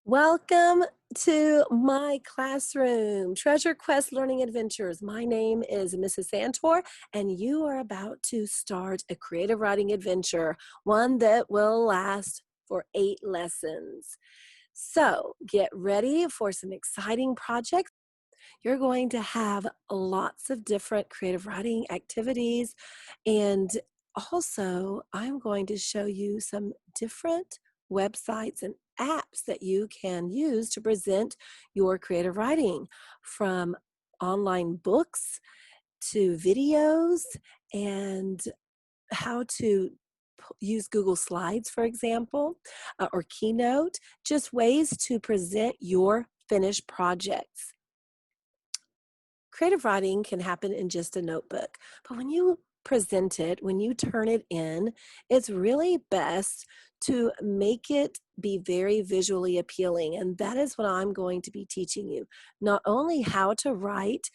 Welcome to my classroom, Treasure Quest Learning Adventures. My name is Mrs. Santor, and you are about to start a creative writing adventure, one that will last for 8 lessons. So get ready for some exciting projects. You're going to have lots of different creative writing activities, and also I'm going to show you some different websites and apps that you can use to present your creative writing, from online books to videos, and how to use Google Slides, for example, or Keynote, just ways to present your finished projects. Creative writing can happen in just a notebook, but when you present it, when you turn it in, it's really best to make it be very visually appealing. And that is what I'm going to be teaching you. Not only how to write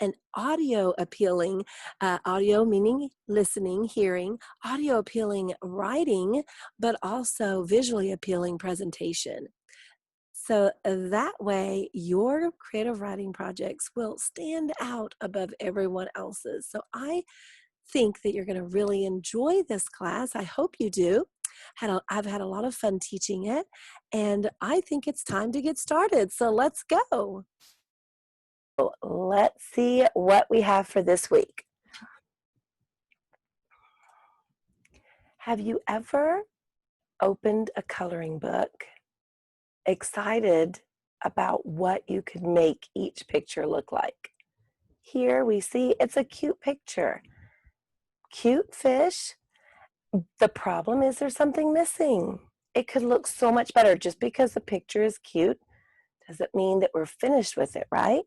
an audio appealing, audio meaning listening, hearing, audio appealing writing, but also visually appealing presentation. So that way, your creative writing projects will stand out above everyone else's. So I think that you're going to really enjoy this class. I hope you do. I've had a lot of fun teaching it, and I think it's time to get started. So let's go. Let's see what we have for this week. Have you ever opened a coloring book, excited about what you could make each picture look like? Here we see it's a cute picture. Cute fish. The problem is there's something missing. It could look so much better. Just because the picture is cute doesn't mean that we're finished with it, right?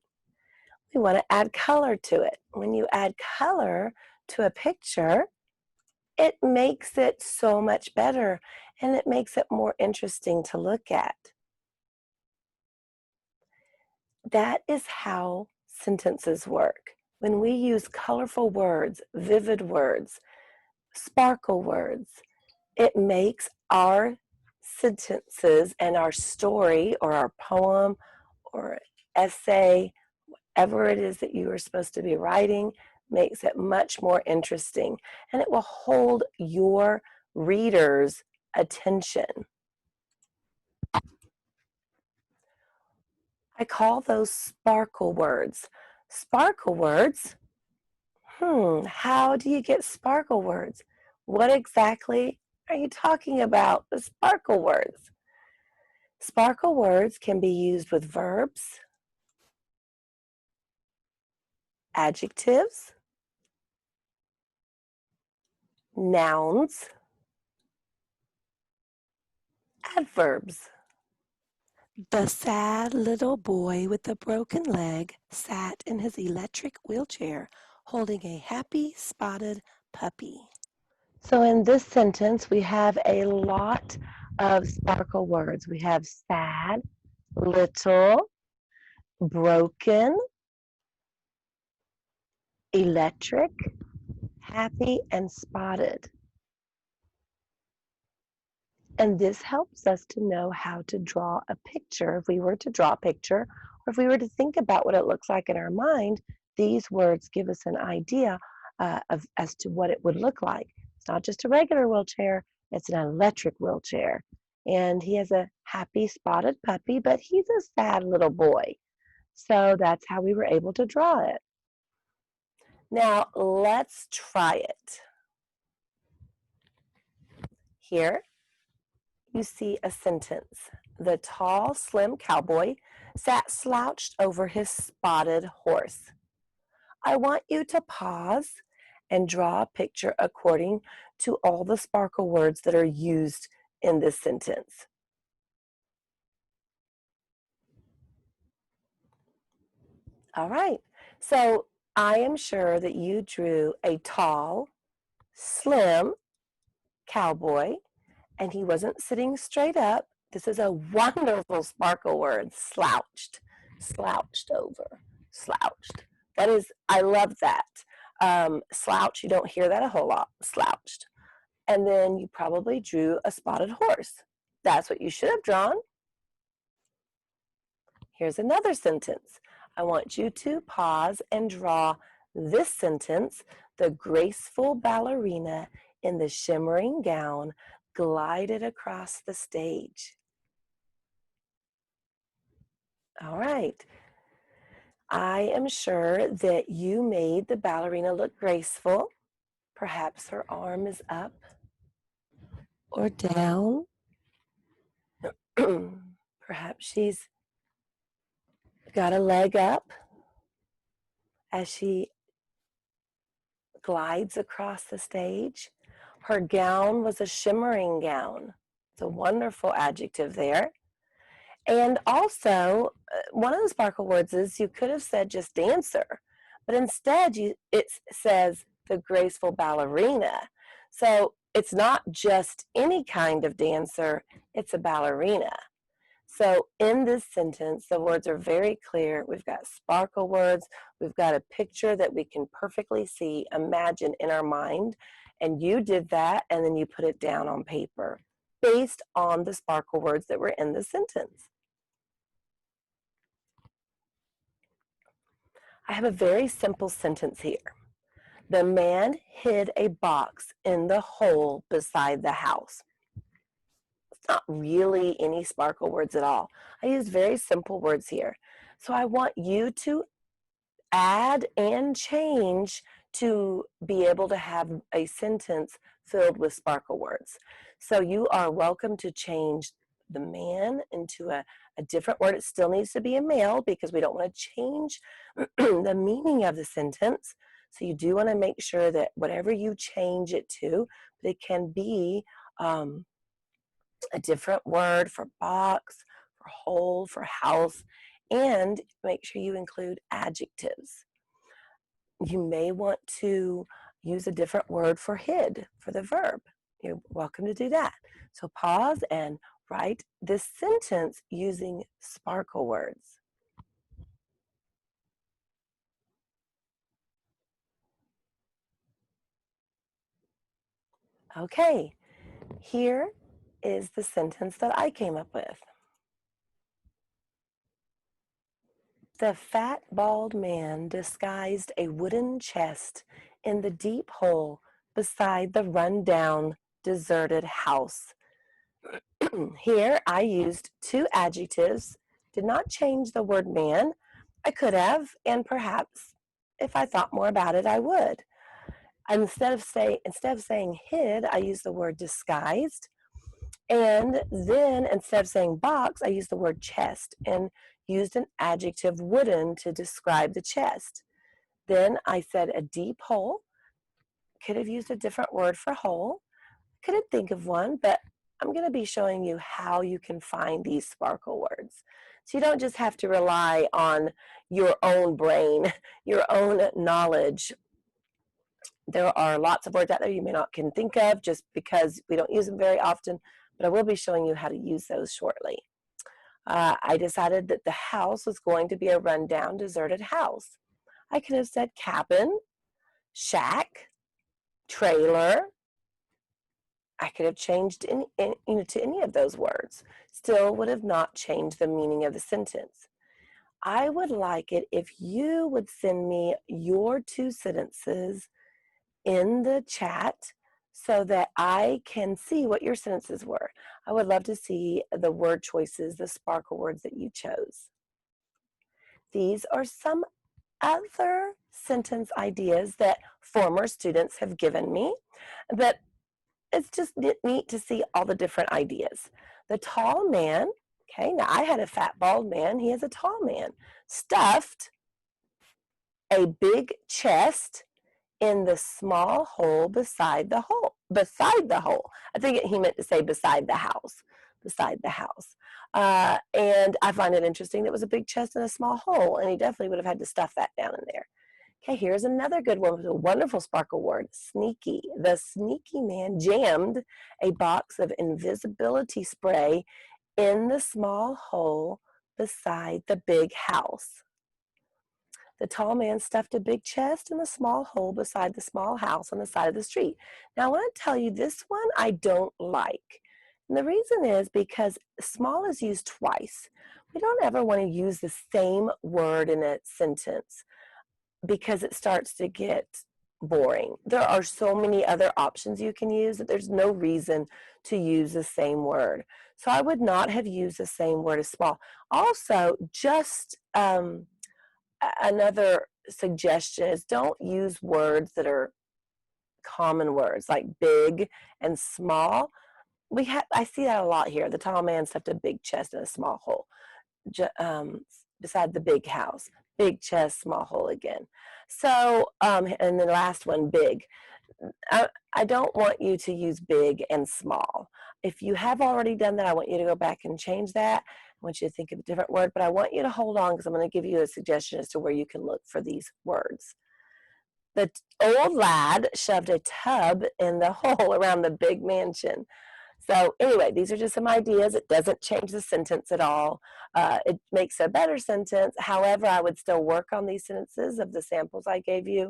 We want to add color to it. When you add color to a picture, it makes it so much better, and it makes it more interesting to look at. That is how sentences work. When we use colorful words, vivid words, sparkle words, it makes our sentences and our story or our poem or essay, whatever it is that you are supposed to be writing, makes it much more interesting, and it will hold your reader's attention. I call those sparkle words. Sparkle words, how do you get sparkle words? What exactly are you talking about, the sparkle words? Sparkle words can be used with verbs, adjectives, nouns, adverbs. The sad little boy with the broken leg sat in his electric wheelchair, holding a happy spotted puppy. So in this sentence, we have a lot of sparkle words. We have sad, little, broken, electric, happy, and spotted. And this helps us to know how to draw a picture. If we were to draw a picture, or if we were to think about what it looks like in our mind, these words give us an idea as to what it would look like. It's not just a regular wheelchair, it's an electric wheelchair. And he has a happy spotted puppy, but he's a sad little boy. So that's how we were able to draw it. Now let's try it. Here you see a sentence. The tall, slim cowboy sat slouched over his spotted horse. I want you to pause and draw a picture according to all the sparkle words that are used in this sentence. All right, so I am sure that you drew a tall, slim cowboy, and he wasn't sitting straight up. This is a wonderful sparkle word, slouched, slouched over, slouched. That is, I love that. Slouch, you don't hear that a whole lot, slouched. And then you probably drew a spotted horse. That's what you should have drawn. Here's another sentence. I want you to pause and draw this sentence. The graceful ballerina in the shimmering gown glided across the stage. All right. I am sure that you made the ballerina look graceful. Perhaps her arm is up or down. Perhaps she's got a leg up as she glides across the stage. Her gown was a shimmering gown. It's a wonderful adjective there. And also, one of the sparkle words is you could have said just dancer, but instead it says the graceful ballerina. So it's not just any kind of dancer, it's a ballerina. So in this sentence, the words are very clear. We've got sparkle words. We've got a picture that we can perfectly see, imagine in our mind. And you did that, and then you put it down on paper based on the sparkle words that were in the sentence. I have a very simple sentence here. The man hid a box in the hole beside the house. It's not really any sparkle words at all. I use very simple words here. So I want you to add and change to be able to have a sentence filled with sparkle words. So you are welcome to change the man into a different word. It still needs to be a male because we don't want to change the meaning of the sentence. So you do want to make sure that whatever you change it to, that it can be a different word for box, for hole, for house, and make sure you include adjectives. You may want to use a different word for hid, for the verb. You're welcome to do that. So pause and write this sentence using sparkle words. Okay, here is the sentence that I came up with. The fat, bald man disguised a wooden chest in the deep hole beside the run-down, deserted house. Here I used two adjectives, did not change the word man. I could have, and perhaps if I thought more about it, I would. Instead of saying hid, I used the word disguised. And then instead of saying box, I used the word chest and used an adjective wooden to describe the chest. Then I said a deep hole. Could have used a different word for hole. Couldn't think of one, but I'm going to be showing you how you can find these sparkle words. So you don't just have to rely on your own brain, your own knowledge. There are lots of words out there you may not can think of just because we don't use them very often, but I will be showing you how to use those shortly. I decided that the house was going to be a rundown, deserted house. I could have said cabin, shack, trailer. I could have changed to any of those words. Still would have not changed the meaning of the sentence. I would like it if you would send me your two sentences in the chat so that I can see what your sentences were. I would love to see the word choices, the sparkle words that you chose. These are some other sentence ideas that former students have given me, but it's just neat to see all the different ideas. The tall man, okay, now I had a fat bald man, he is a tall man. Stuffed a big chest in the small hole beside the hole. I think he meant to say beside the house. And I find it interesting that it was a big chest in a small hole, and he definitely would have had to stuff that down in there. Okay, here's another good one with a wonderful sparkle word, sneaky. The sneaky man jammed a box of invisibility spray in the small hole beside the big house. The tall man stuffed a big chest in the small hole beside the small house on the side of the street. Now, I want to tell you this one I don't like. And the reason is because small is used twice. We don't ever want to use the same word in a sentence because it starts to get boring. There are so many other options you can use that there's no reason to use the same word. So I would not have used the same word as small. Also, just another suggestion is don't use words that are common words like big and small. I see that a lot here. The tall man stuffed a big chest in a small hole. Beside the big house, big chest, small hole again. So, and the last one, big. I don't want you to use big and small. If you have already done that, I want you to go back and change that. I want you to think of a different word, but I want you to hold on because I'm going to give you a suggestion as to where you can look for these words. The old lad shoved a tub in the hole around the big mansion. So anyway, these are just some ideas. It doesn't change the sentence at all. It makes a better sentence. However, I would still work on these sentences of the samples I gave you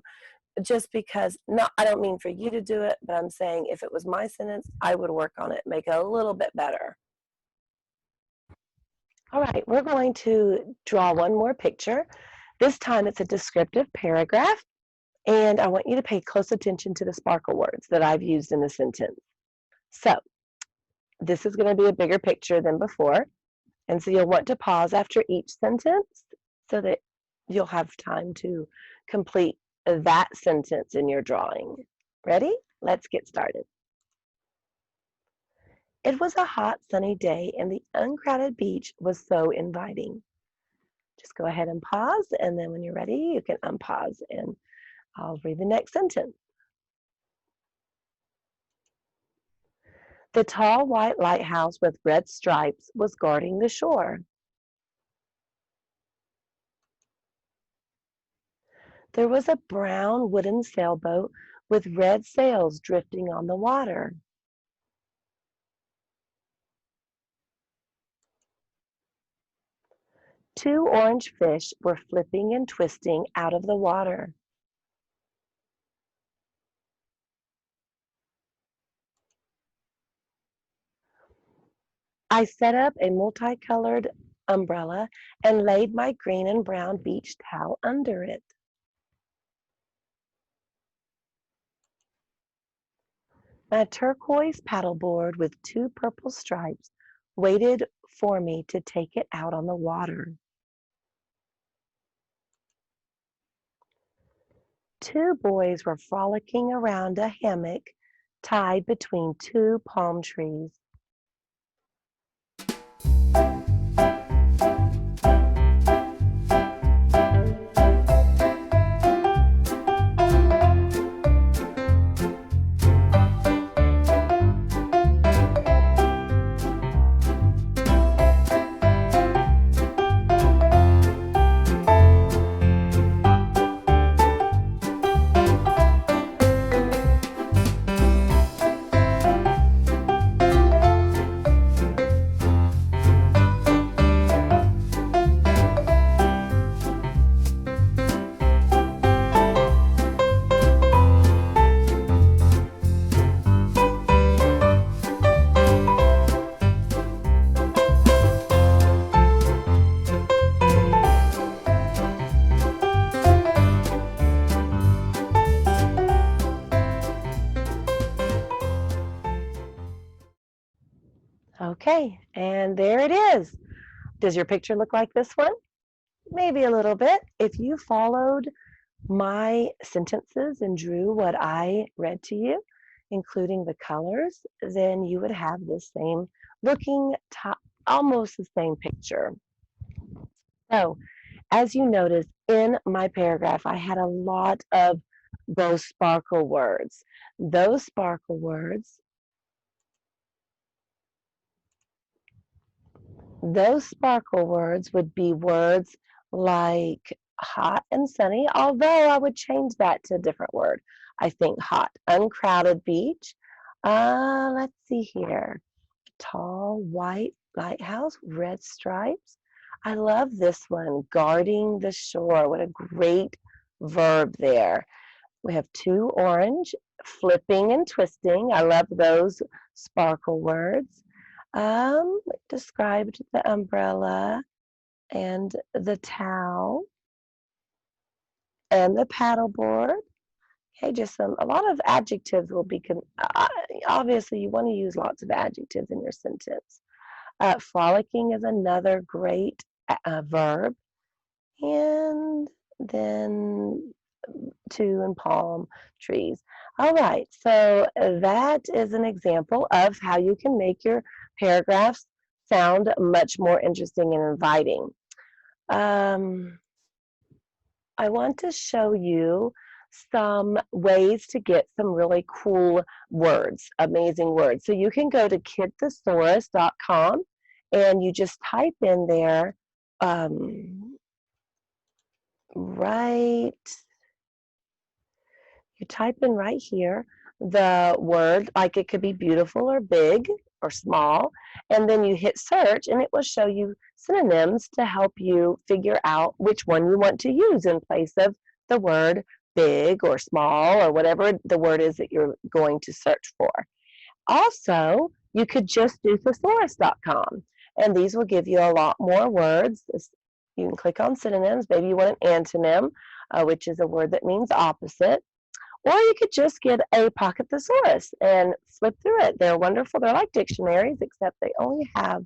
just because, I don't mean for you to do it, but I'm saying if it was my sentence, I would work on it, make it a little bit better. All right, we're going to draw one more picture. This time it's a descriptive paragraph, and I want you to pay close attention to the sparkle words that I've used in the sentence. So, this is going to be a bigger picture than before, and so you'll want to pause after each sentence so that you'll have time to complete that sentence in your drawing. Ready? Let's get started. It was a hot, sunny day, and the uncrowded beach was so inviting. Just go ahead and pause, and then when you're ready, you can unpause, and I'll read the next sentence. The tall white lighthouse with red stripes was guarding the shore. There was a brown wooden sailboat with red sails drifting on the water. Two orange fish were flipping and twisting out of the water. I set up a multicolored umbrella and laid my green and brown beach towel under it. My turquoise paddleboard with two purple stripes waited for me to take it out on the water. Two boys were frolicking around a hammock tied between two palm trees. Okay, and there it is. Does your picture look like this one? Maybe a little bit. If you followed my sentences and drew what I read to you, including the colors, then you would have the same looking, almost the same picture. So, as you notice in my paragraph, I had a lot of those sparkle words. Those sparkle words would be words like hot and sunny, although I would change that to a different word. I think hot, uncrowded beach. Let's see here. Tall white lighthouse, red stripes. I love this one, guarding the shore. What a great verb there. We have two orange, flipping and twisting. I love those sparkle words. Described the umbrella and the towel and the paddleboard. Okay, just a lot of adjectives will be, obviously you want to use lots of adjectives in your sentence. Frolicking is another great verb. And then two and palm trees. All right, so that is an example of how you can make your paragraphs sound much more interesting and inviting. I want to show you some ways to get some really cool words, amazing words. So you can go to kidthesaurus.com and you just type in there right you type in right here the word, like it could be beautiful or big or small, and then you hit search and it will show you synonyms to help you figure out which one you want to use in place of the word big or small or whatever the word is that you're going to search for. Also, you could just do thesaurus.com, and these will give you a lot more words. You can click on synonyms. Maybe you want an antonym, which is a word that means opposite. Or you could just get a pocket thesaurus and flip through it. They're wonderful. They're like dictionaries, except they only have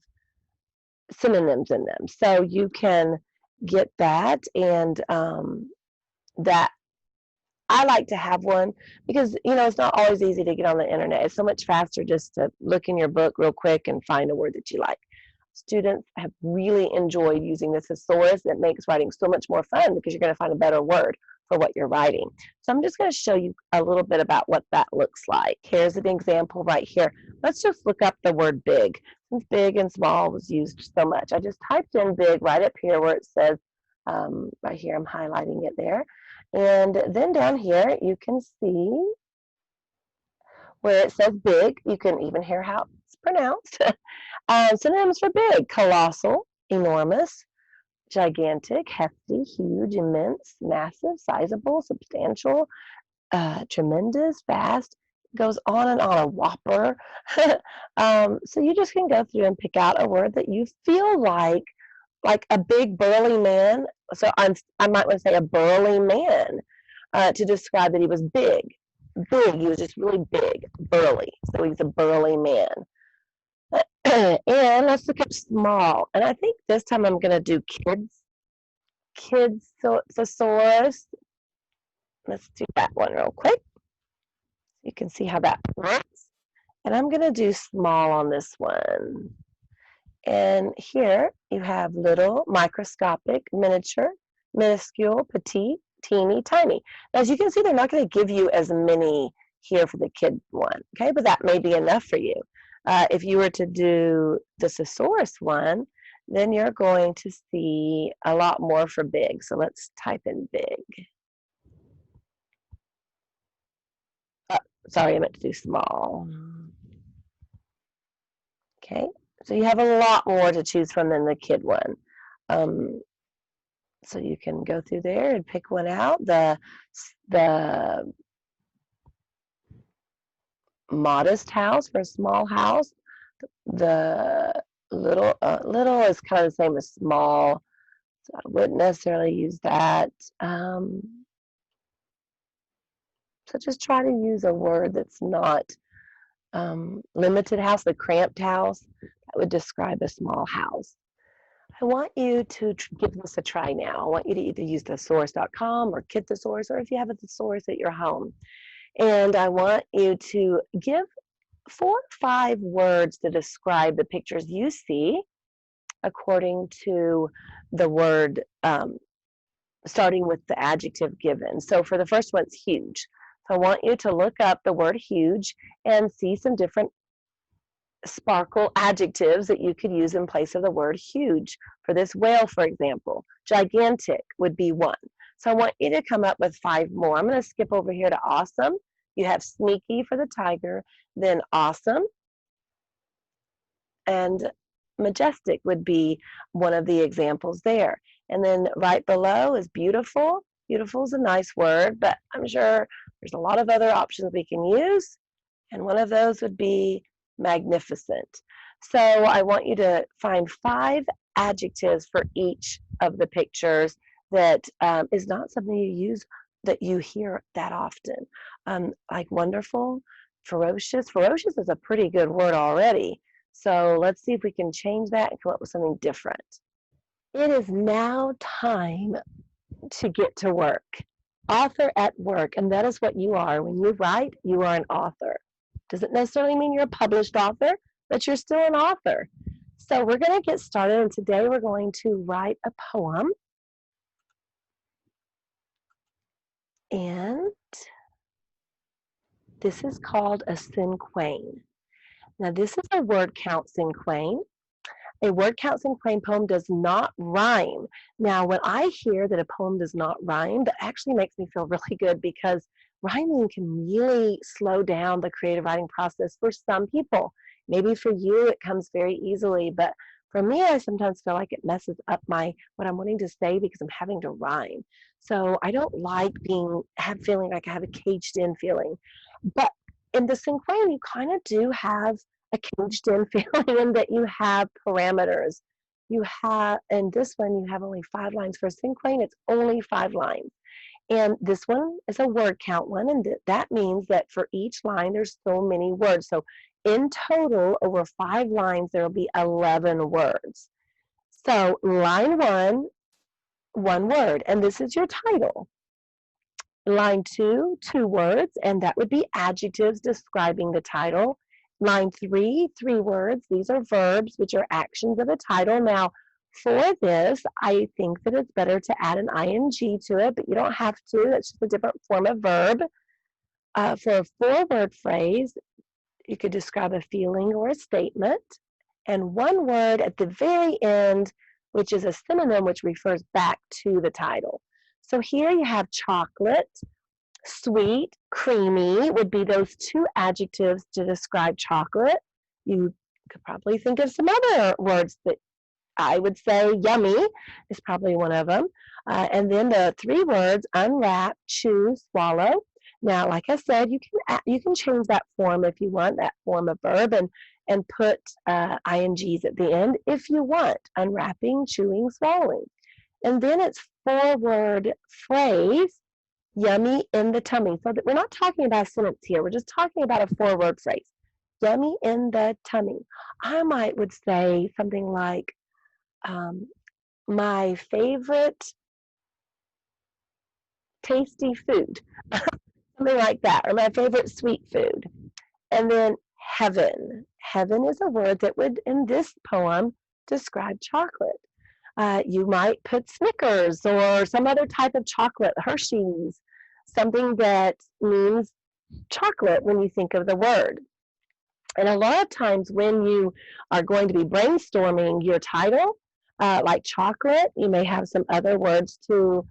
synonyms in them. So you can get that, and that I like to have one because, it's not always easy to get on the internet. It's so much faster just to look in your book real quick and find a word that you like. Students have really enjoyed using this thesaurus. It makes writing so much more fun because you're going to find a better word for what you're writing. So I'm just going to show you a little bit about what that looks like. Here's an example right here. Let's just look up the word big. Since big and small was used so much, I just typed in big right up here where it says, right here, I'm highlighting it there. And then down here, you can see where it says big. You can even hear how it's pronounced. Synonyms for big: colossal, enormous, gigantic, hefty, huge, immense, massive, sizable, substantial, tremendous, vast. Goes on and on. A whopper. So you just can go through and pick out a word that you feel like a big burly man. So I might want to say a burly man to describe that he was big. Big. He was just really big, burly. So he's a burly man. And let's look at small. And I think this time I'm going to do kids thesaurus. Let's do that one real quick. You can see how that works. And I'm going to do small on this one. And here you have little, microscopic, miniature, minuscule, petite, teeny, tiny. Now, as you can see, they're not going to give you as many here for the kid one, okay? But that may be enough for you. If you were to do the thesaurus one, then you're going to see a lot more for big. So let's type in big. Sorry, I meant to do small. Okay, so you have a lot more to choose from than the kid one. So you can go through there and pick one out. The modest house for a small house. The little is kind of the same as small. So I wouldn't necessarily use that. So just try to use a word that's not limited house. The cramped house, that would describe a small house. I want you to give this a try now. I want you to either use thesaurus.com or Kid Thesaurus, or if you have a thesaurus at your home. And I want you to give 4 or 5 words to describe the pictures you see according to the word, starting with the adjective given. So for the first one, it's huge. So I want you to look up the word huge and see some different sparkle adjectives that you could use in place of the word huge. For this whale, for example, gigantic would be one. So I want you to come up with 5 more. I'm going to skip over here to awesome. You have sneaky for the tiger, then awesome, and majestic would be one of the examples there. And then right below is beautiful. Beautiful is a nice word, but I'm sure there's a lot of other options we can use. And one of those would be magnificent. So I want you to find 5 adjectives for each of the pictures that is not something you use that you hear that often. Like wonderful, ferocious. Ferocious is a pretty good word already. So let's see if we can change that and come up with something different. It is now time to get to work. Author at work, and that is what you are. When you write, you are an author. Doesn't necessarily mean you're a published author, but you're still an author. So we're going to get started, and today we're going to write a poem. And this is called a cinquain. Now, this is a word count cinquain. A word count cinquain poem does not rhyme. Now, when I hear that a poem does not rhyme, that actually makes me feel really good because rhyming can really slow down the creative writing process for some people. Maybe for you it comes very easily, but for me, I sometimes feel like it messes up what I'm wanting to say because I'm having to rhyme. So I don't like feeling like I have a caged in feeling. But in the cinquain, you kind of do have a caged in feeling in that you have parameters. You have, in this one, you have only 5 lines. For a cinquain, it's only 5 lines. And this one is a word count one, and that means that for each line, there's so many words. So in total, over 5 lines, there will be 11 words. So line 1, 1 word, and this is your title. Line 2, 2 words, and that would be adjectives describing the title. Line 3, 3 words. These are verbs, which are actions of a title. Now, for this, I think that it's better to add an ing to it, but you don't have to. That's just a different form of verb. For a 4-word phrase, you could describe a feeling or a statement. And 1 word at the very end, which is a synonym, which refers back to the title. So here you have chocolate, sweet, creamy would be those 2 adjectives to describe chocolate. You could probably think of some other words that I would say yummy is probably one of them. And then the 3 words, unwrap, chew, swallow. Now, like I said, you can change that form if you want, that form of verb, and put ings at the end if you want, unwrapping, chewing, swallowing. And then it's 4-word phrase, yummy in the tummy. So that we're not talking about a sentence here. We're just talking about a 4-word phrase. Yummy in the tummy. I would say something like, my favorite tasty food, something like that, or my favorite sweet food. And then heaven. Heaven is a word that would, in this poem, describe chocolate. You might put Snickers or some other type of chocolate, Hershey's, something that means chocolate when you think of the word. And a lot of times when you are going to be brainstorming your title, like chocolate, you may have some other words to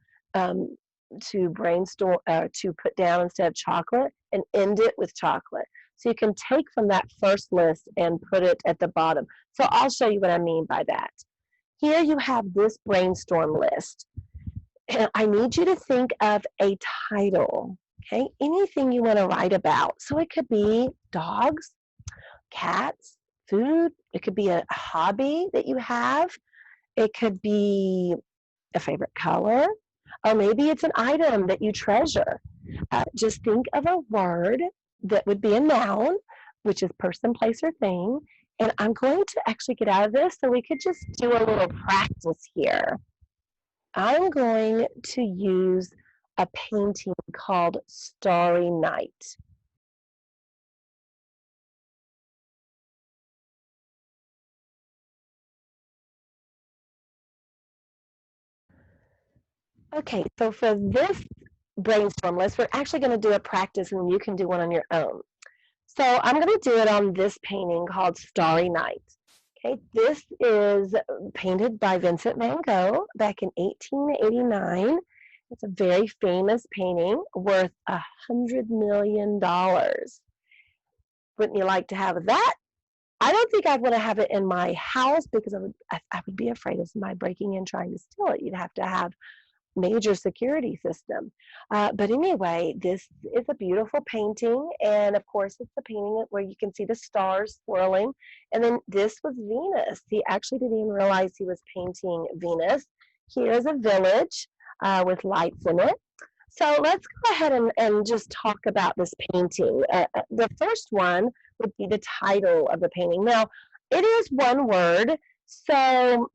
brainstorm, to put down instead of chocolate, and end it with chocolate. So you can take from that first list and put it at the bottom. So I'll show you what I mean by that. Here you have this brainstorm list. And I need you to think of a title, okay? Anything you want to write about. So it could be dogs, cats, food. It could be a hobby that you have. It could be a favorite color, or maybe it's an item that you treasure. Just think of a word that would be a noun, which is person, place, or thing. And I'm going to actually get out of this so we could just do a little practice here. I'm going to use a painting called Starry Night. Okay, so for this brainstorm list, we're actually going to do a practice and you can do one on your own. So I'm going to do it on this painting called Starry Night. Okay, this is painted by Vincent Van Gogh back in 1889. It's a very famous painting worth $100 million. Wouldn't you like to have that? I don't think I'd want to have it in my house because I would be afraid of somebody breaking in trying to steal it. You'd have to have major security system. But anyway, this is a beautiful painting, and of course, it's a painting where you can see the stars swirling. And then this was Venus. He actually didn't even realize he was painting Venus. Here's a village with lights in it. So let's go ahead and just talk about this painting. The first one would be the title of the painting. Now, it is one word, so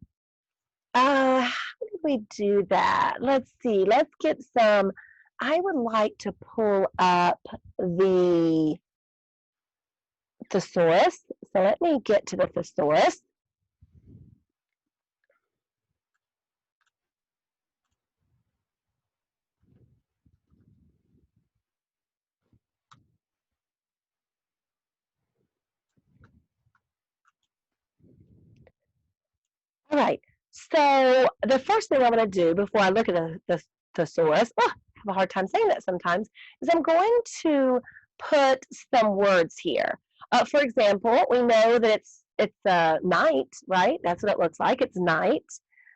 how did we do that? Let's see. Let's get some. I would like to pull up the thesaurus. So let me get to the thesaurus. All right. So the first thing I'm going to do before I look at the thesaurus, I have a hard time saying that sometimes, is I'm going to put some words here. For example, we know that it's night, right? That's what it looks like. It's night.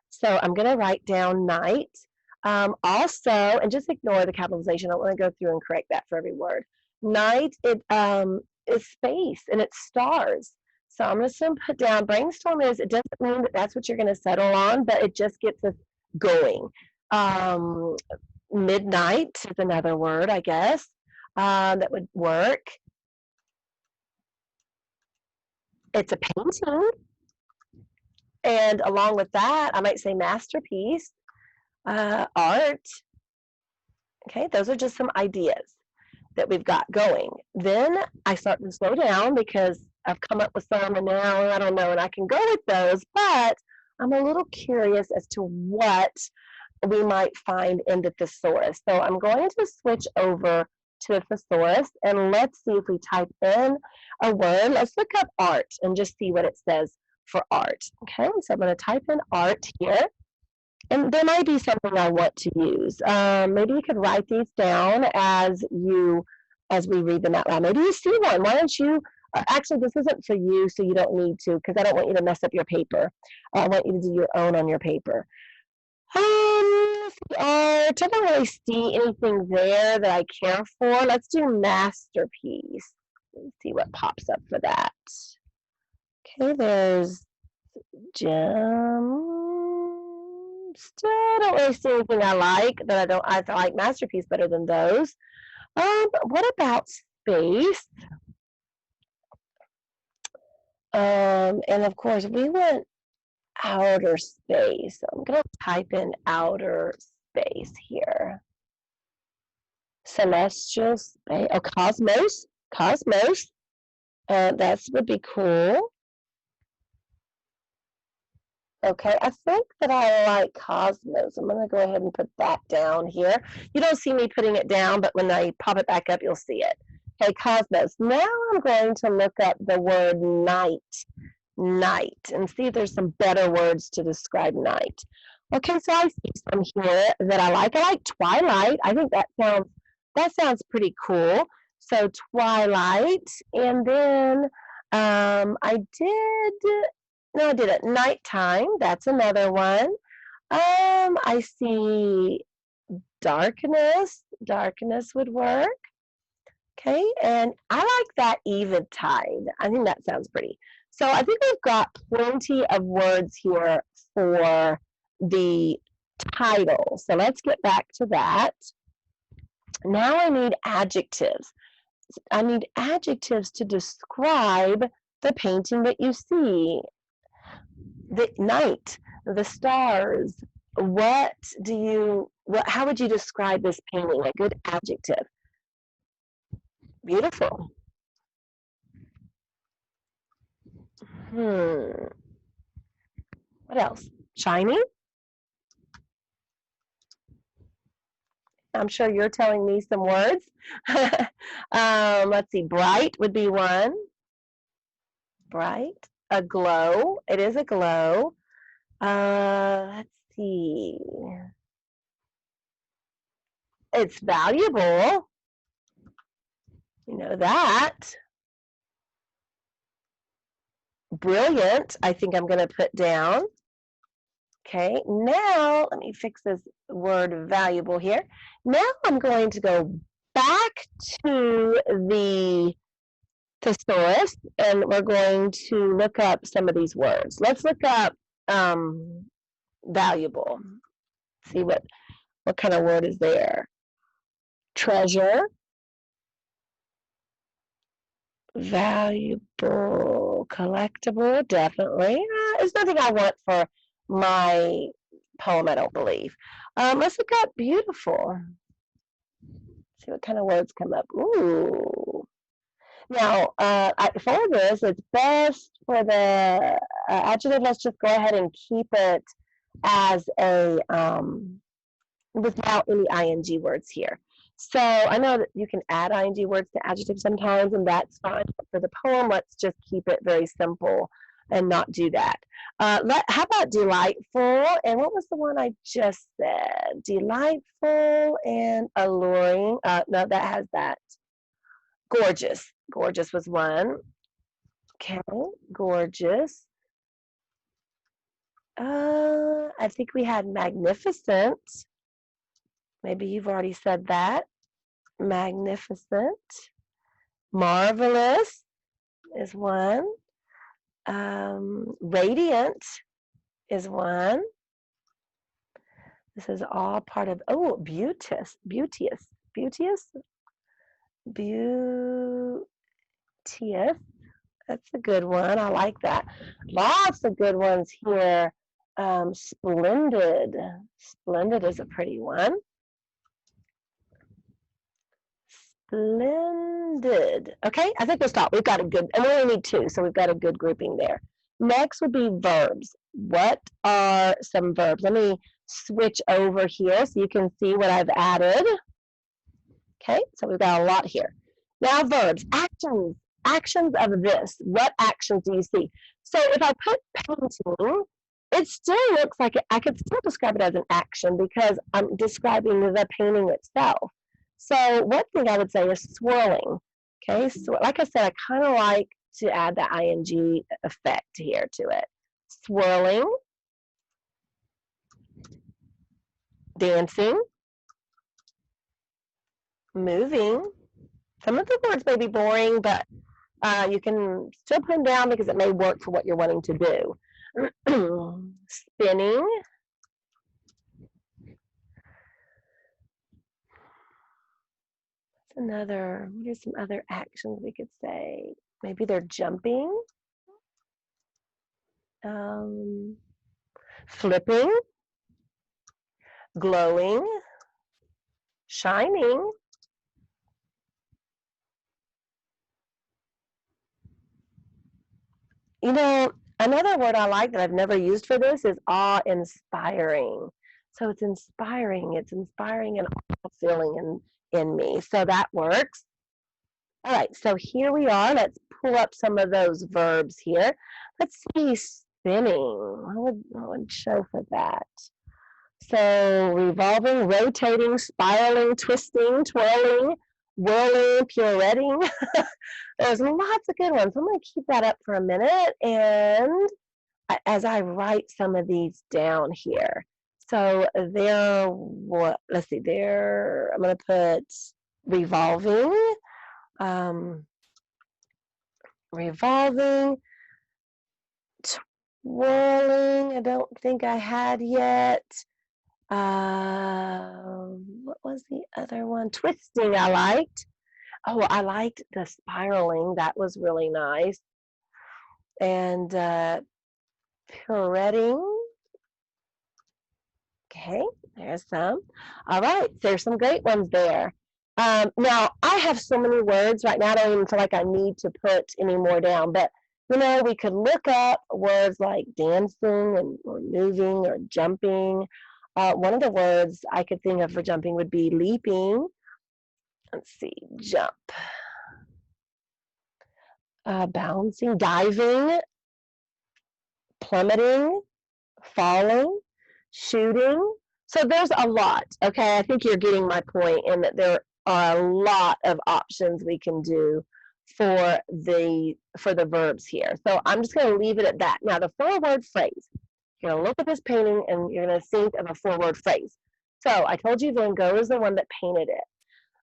So I'm going to write down night. Also, and just ignore the capitalization. I don't want to go through and correct that for every word. Night, it is space and it's stars. So I'm just going to put down brainstorm is, it doesn't mean that that's what you're going to settle on, but it just gets us going. Midnight is another word, I guess, that would work. It's a painting. And along with that, I might say masterpiece, art. Okay, those are just some ideas that we've got going. Then I start to slow down because I've come up with some and now I don't know, and I can go with those, but I'm a little curious as to what we might find in the thesaurus. So I'm going to switch over to the thesaurus and let's see if we type in a word. Let's look up art and just see what it says for art. Okay, so I'm going to type in art here. And there might be something I want to use. Maybe you could write these down as we read them out loud. Maybe you see one. Why don't you? Actually, this isn't for you, so you don't need to, because I don't want you to mess up your paper. I want you to do your own on your paper. Art. I don't really see anything there that I care for. Let's do masterpiece. Let's see what pops up for that. Okay, there's gem. Still don't really see anything I like that I like masterpiece better than those. But what about space? And of course we want outer space. So I'm gonna type in outer space here. Celestial space. Oh, cosmos. Cosmos. That would be cool. Okay, I think that I like cosmos. I'm going to go ahead and put that down here. You don't see me putting it down, but when I pop it back up, you'll see it. Okay, cosmos. Now I'm going to look up the word night. Night, and see if there's some better words to describe night. Okay, so I see some here that I like. I like twilight. I think that sounds pretty cool. So twilight, and then I didn't. Nighttime, that's another one. I see darkness. Darkness would work. Okay, and I like that eventide. I think that sounds pretty. So I think we've got plenty of words here for the title. So let's get back to that. Now I need adjectives. I need adjectives to describe the painting that you see. The night, the stars. How would you describe this painting? A good adjective. Beautiful. What else? Shiny? I'm sure you're telling me some words. Let's see. Bright would be one. Bright. A glow. It is a glow. Let's see. It's valuable. You know that. Brilliant, I think I'm going to put down. Okay, now let me fix this word valuable here. Now I'm going to go back to the thesaurus and we're going to look up some of these words. Let's look up valuable. See what kind of word is there. Treasure, valuable, collectible, definitely. It's nothing I want for my poem, I don't believe. Let's look up beautiful. See what kind of words come up. Ooh. Now, for this, it's best for the adjective. Let's just go ahead and keep it as a without any ing words here. So I know that you can add ing words to adjectives sometimes, and that's fine. But for the poem, let's just keep it very simple and not do that. How about delightful? And what was the one I just said? Delightful and alluring. No, that has that. Gorgeous. Gorgeous was one. Okay, gorgeous. I think we had magnificent. Maybe you've already said that. Magnificent. Marvelous is one. Radiant is one. This is all part of, oh, beauteous. Beauteous. Beauteous. Beauteous. That's a good one. I like that. Lots of good ones here. Splendid. Splendid is a pretty one. Splendid. Okay, I think we'll stop. We've got a good, and we only need two, so we've got a good grouping there. Next would be verbs. What are some verbs? Let me switch over here so you can see what I've added. Okay, so we've got a lot here. Now verbs, actions. Actions of this. What actions do you see? So if I put painting, it still looks like I could still describe it as an action because I'm describing the painting itself. So one thing I would say is swirling. Okay, so like I said, I kind of like to add the ing effect here to it. Swirling, dancing, moving. Some of the words may be boring, but you can still put them down because it may work for what you're wanting to do. Spinning. What are some other actions we could say? Maybe they're jumping. Flipping. Glowing. Shining. You know, another word I like that I've never used for this is awe-inspiring. So it's inspiring an awe feeling in me. So that works. All right, so here we are. Let's pull up some of those verbs here. Let's see, spinning. What would show for that? So revolving, rotating, spiraling, twisting, twirling, whirling, pirouetting. There's lots of good ones. I'm going to keep that up for a minute and as I write some of these down here. So let's see, I'm going to put revolving, revolving, twirling, I don't think I had yet. What was the other one? Twisting I liked. Oh, I liked the spiraling. That was really nice. And pirouetting. Okay, there's some. All right, there's some great ones there. Now, I have so many words right now, I don't even feel like I need to put any more down. But, you know, we could look up words like dancing or moving or jumping. One of the words I could think of for jumping would be leaping. Let's see, jump. Bouncing, diving, plummeting, falling, shooting. So there's a lot, okay? I think you're getting my point in that there are a lot of options we can do for the verbs here. So I'm just going to leave it at that. Now, the 4-word phrase. You're going to look at this painting and you're going to think of a four-word phrase. So I told you Van Gogh is the one that painted it.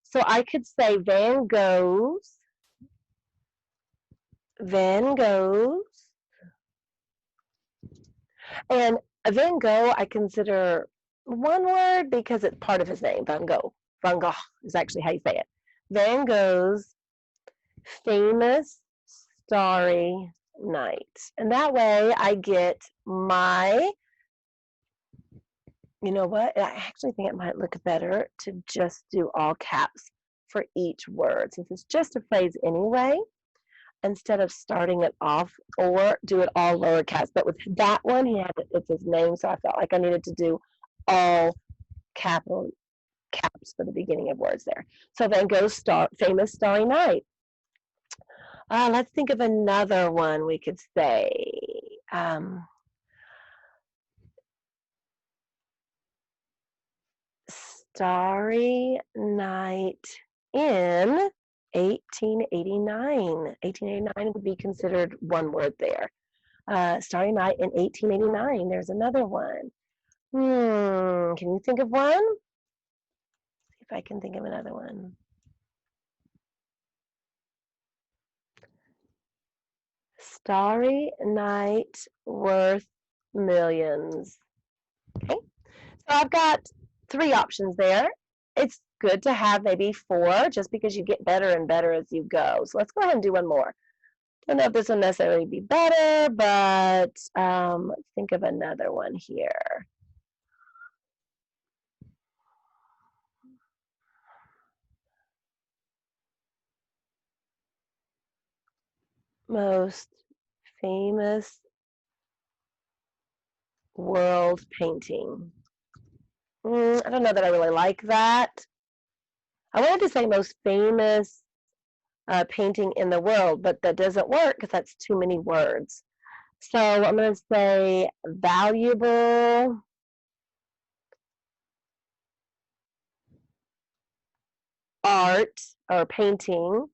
So I could say Van Gogh's, and Van Gogh I consider one word because it's part of his name, Van Gogh. Van Gogh is actually how you say it. Van Gogh's famous Starry Night. And that way I get my, you know what? I actually think it might look better to just do all caps for each word since it's just a phrase anyway, instead of starting it off, or do it all lowercase. But with that one, it's his name, so I felt like I needed to do all capital caps for the beginning of words there. So Van Gogh's famous Starry Night. Let's think of another one we could say. Starry Night in 1889. 1889 would be considered one word there. Starry Night in 1889. There's another one. Can you think of one? See if I can think of another one. Starry Night worth millions. Okay, so I've got 3 options there. It's good to have maybe 4 just because you get better and better as you go. So let's go ahead and do one more. Don't know if this will necessarily be better, but let's think of another one here. Most famous world painting. I don't know that I really like that. I wanted to say most famous painting in the world, but that doesn't work because that's too many words. So I'm going to say valuable art or painting.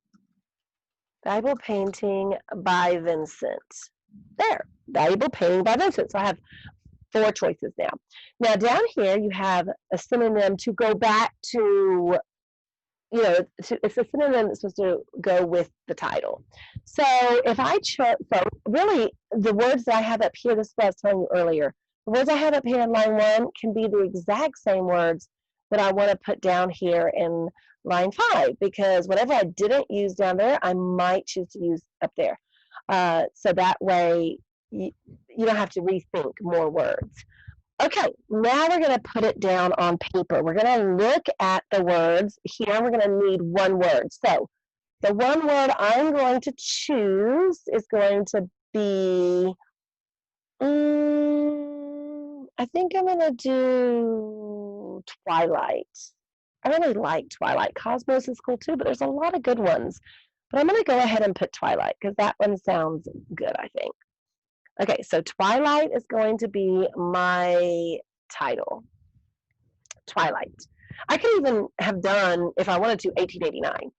Valuable painting by Vincent. There, valuable painting by Vincent. So I have 4 choices now. Now down here you have a synonym to go back to, you know, it's a synonym that's supposed to go with the title. So if I chose, so really the words that I have up here, this is what I was telling you earlier, the words I have up here in line 1 can be the exact same words that I want to put down here in line 5, because whatever I didn't use down there, I might choose to use up there. So that way you don't have to rethink more words. Okay, now we're going to put it down on paper. We're going to look at the words. Here we're going to need one word. So the one word I'm going to choose is going to be, I think I'm going to do Twilight. I really like Twilight. Cosmos is cool too, but there's a lot of good ones. But I'm going to go ahead and put Twilight because that one sounds good, I think. Okay, so Twilight is going to be my title. Twilight. I could even have done, if I wanted to, 1889,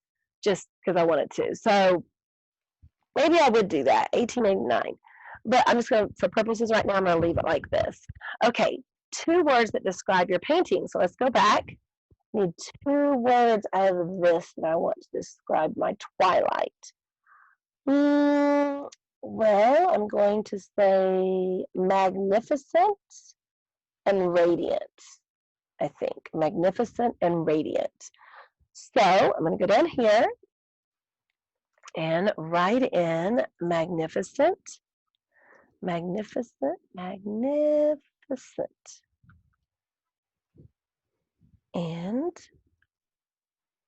just because I wanted to. So maybe I would do that, 1889. But I'm just going to, for purposes right now, I'm going to leave it like this. Okay, 2 words that describe your painting. So let's go back. I need 2 words out of this that I want to describe my Twilight. Well, I'm going to say magnificent and radiant, I think. Magnificent and radiant. So I'm going to go down here and write in magnificent, magnificent, magnificent, and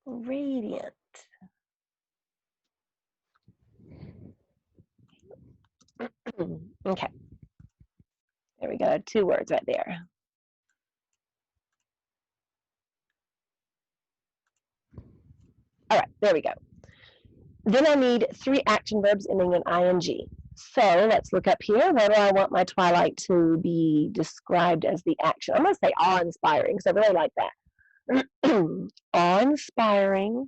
radiant. Okay, there we go, 2 words right there. All right, there we go. Then I need 3 action verbs ending in ing. So let's look up here. Where do I want my Twilight to be described as the action? I'm going to say awe-inspiring because I really like that. Awe-inspiring,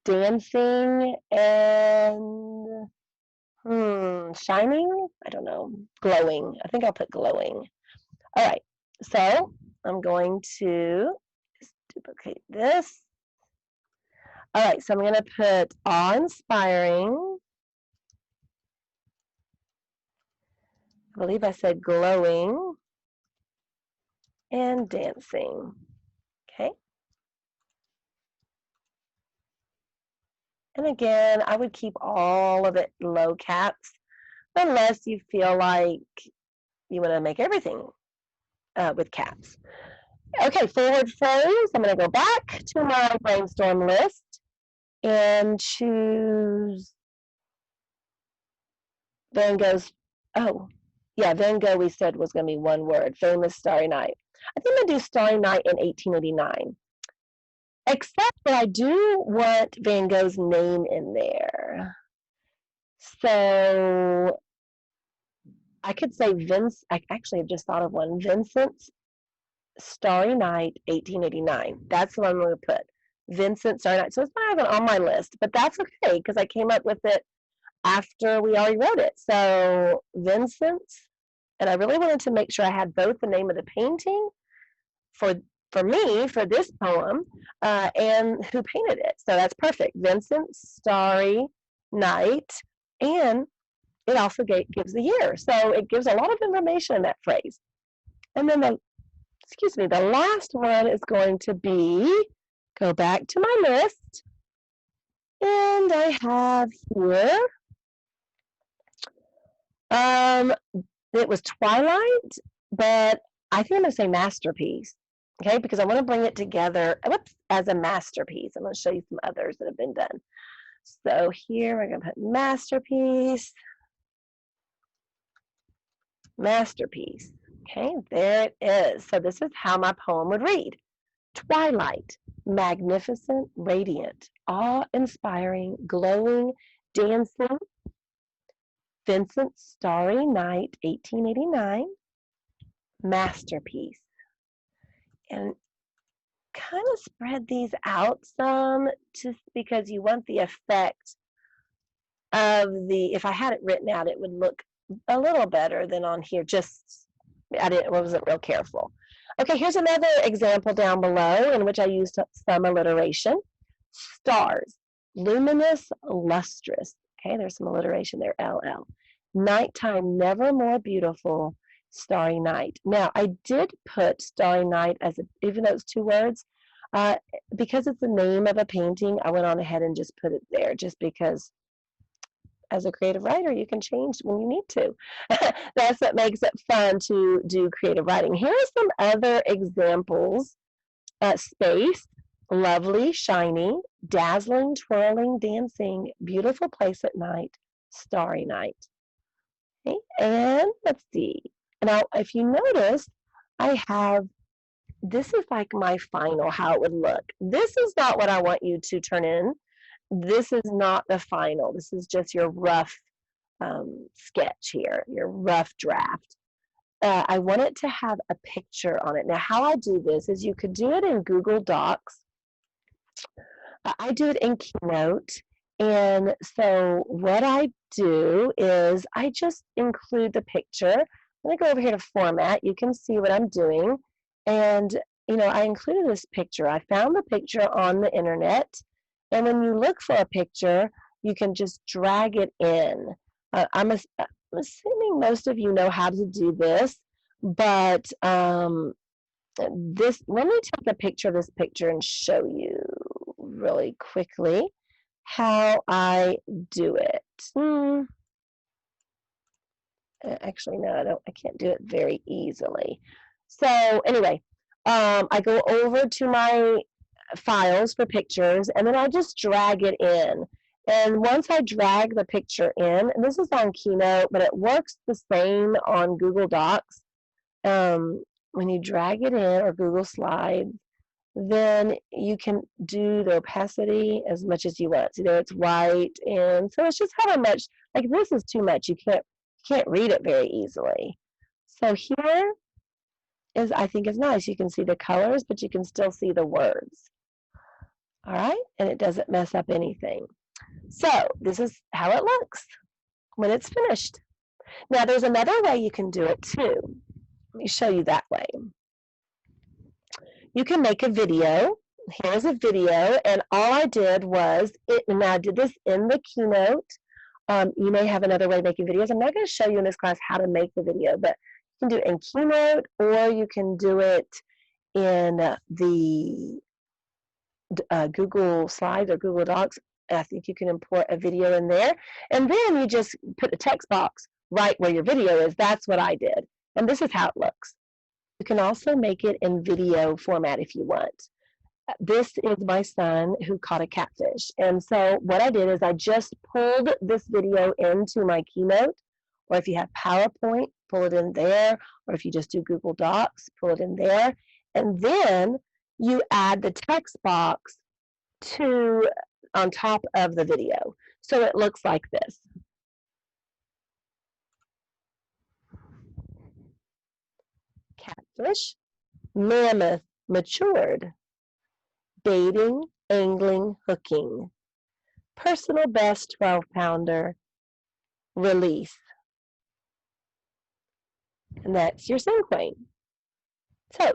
dancing, and shining, I don't know, glowing. I think I'll put glowing. All right, so I'm going to just duplicate this. All right, so I'm going to put awe-inspiring. I believe I said glowing and dancing. Okay. And again, I would keep all of it low caps unless you feel like you want to make everything with caps. Okay, forward phrase. I'm going to go back to my brainstorm list and choose Van Gogh's, oh, yeah, Van Gogh we said was going to be one word, famous Starry Night. I think I'm going to do Starry Night in 1889. Except that I do want Van Gogh's name in there. So I could say I actually have just thought of one. Vincent's Starry Night, 1889. That's what I'm going to put. Vincent Starry Night. So it's not even on my list, but that's okay because I came up with it after we already wrote it. So Vincent's, and I really wanted to make sure I had both the name of the painting for me, for this poem, and who painted it. So that's perfect. Vincent Starry Night, and it also gives the year. So it gives a lot of information in that phrase. And then the last one is going to be, go back to my list, and I have here, it was Twilight, but I think I'm going to say masterpiece, okay, because I want to bring it together as a masterpiece. I'm going to show you some others that have been done. So here we're going to put masterpiece. Masterpiece. Okay, there it is. So this is how my poem would read. Twilight, magnificent, radiant, awe-inspiring, glowing, dancing. Vincent Starry Night, 1889. Masterpiece. And kind of spread these out some just because you want the effect of if I had it written out, it would look a little better than on here. I wasn't real careful. Okay, here's another example down below in which I used some alliteration. Stars, luminous, lustrous. Okay, there's some alliteration there, LL. Nighttime, never more beautiful, starry night. Now, I did put Starry Night even though it's two words, because it's the name of a painting, I went on ahead and just put it there just because as a creative writer, you can change when you need to. That's what makes it fun to do creative writing. Here are some other examples. Space, lovely, shiny, dazzling, twirling, dancing, beautiful place at night, starry night. Okay, and let's see. Now, if you notice, this is like my final, how it would look. This is not what I want you to turn in. This is not the final. This is just your rough sketch here, your rough draft. I want it to have a picture on it. Now, how I do this is you could do it in Google Docs. I do it in Keynote. And so what I do is I just include the picture. I'm going to go over here to Format. You can see what I'm doing. And, I included this picture. I found the picture on the internet. And when you look for a picture, you can just drag it in. I'm assuming most of you know how to do this, but let me take a picture of this picture and show you really quickly how I do it. Actually, no, I can't do it very easily. So anyway, I go over to my files for pictures, and then I just drag it in. And once I drag the picture in, and this is on Keynote, but it works the same on Google Docs. When you drag it in, or Google Slides, then you can do the opacity as much as you want. So there it's white, and so it's just however much. Like this is too much. You can't read it very easily. So here I think is nice. You can see the colors, but you can still see the words. All right, and it doesn't mess up anything. So this is how it looks. when it's finished. Now, there's another way you can do it too. Let me show you that way. You can make a video. Here's a video, and all I did was, and I did this in the Keynote. You may have another way of making videos. I'm not going to show you in this class how to make the video, but you can do it in Keynote, or you can do it in the Google Slides or Google Docs. I think you can import a video in there, and then you just put a text box right where your video is. That's what I did, and this is how it looks. You can also make it in video format if you want. This is my son who caught a catfish, and so what I did is I just pulled this video into my Keynote, or if you have PowerPoint, pull it in there, or if you just do Google Docs, pull it in there, and then you add the text box on top of the video. So it looks like this. Catfish, mammoth, matured, baiting, angling, hooking, personal best 12-pounder, release. And that's your Cinquain. So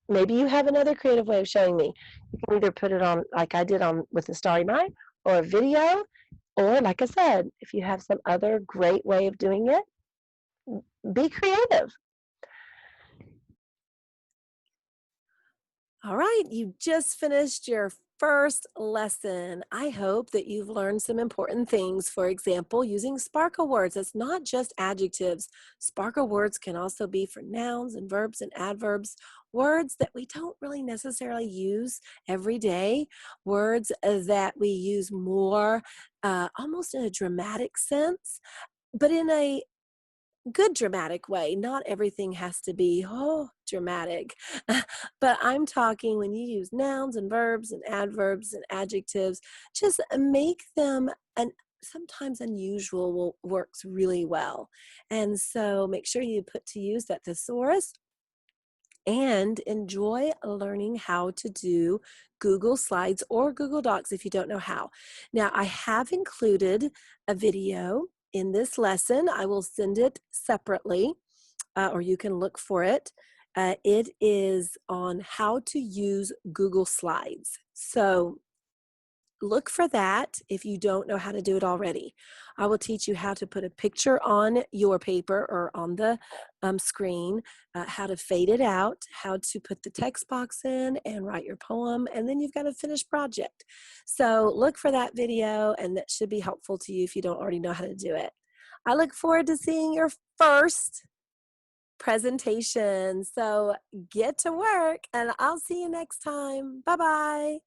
maybe you have another creative way of showing me. You can either put it on like I did with the Starry Night, or a video, or like I said, if you have some other great way of doing it, be creative. All right, you just finished your first lesson. I hope that you've learned some important things. For example, using sparkle words. It's not just adjectives. Sparkle words can also be for nouns and verbs and adverbs, words that we don't really necessarily use every day, words that we use more almost in a dramatic sense, but in a good dramatic way. Not everything has to be dramatic, but I'm talking when you use nouns and verbs and adverbs and adjectives, just make them sometimes unusual works really well. And so make sure you put to use that thesaurus and enjoy learning how to do Google Slides or Google Docs if you don't know how. Now, I have included a video in this lesson. I will send it separately, or you can look for it. It is on how to use Google Slides. So look for that if you don't know how to do it already. I will teach you how to put a picture on your paper or on the screen, how to fade it out, how to put the text box in and write your poem, and then you've got a finished project. So look for that video, and that should be helpful to you if you don't already know how to do it. I look forward to seeing your first presentation. So get to work, and I'll see you next time. Bye-bye.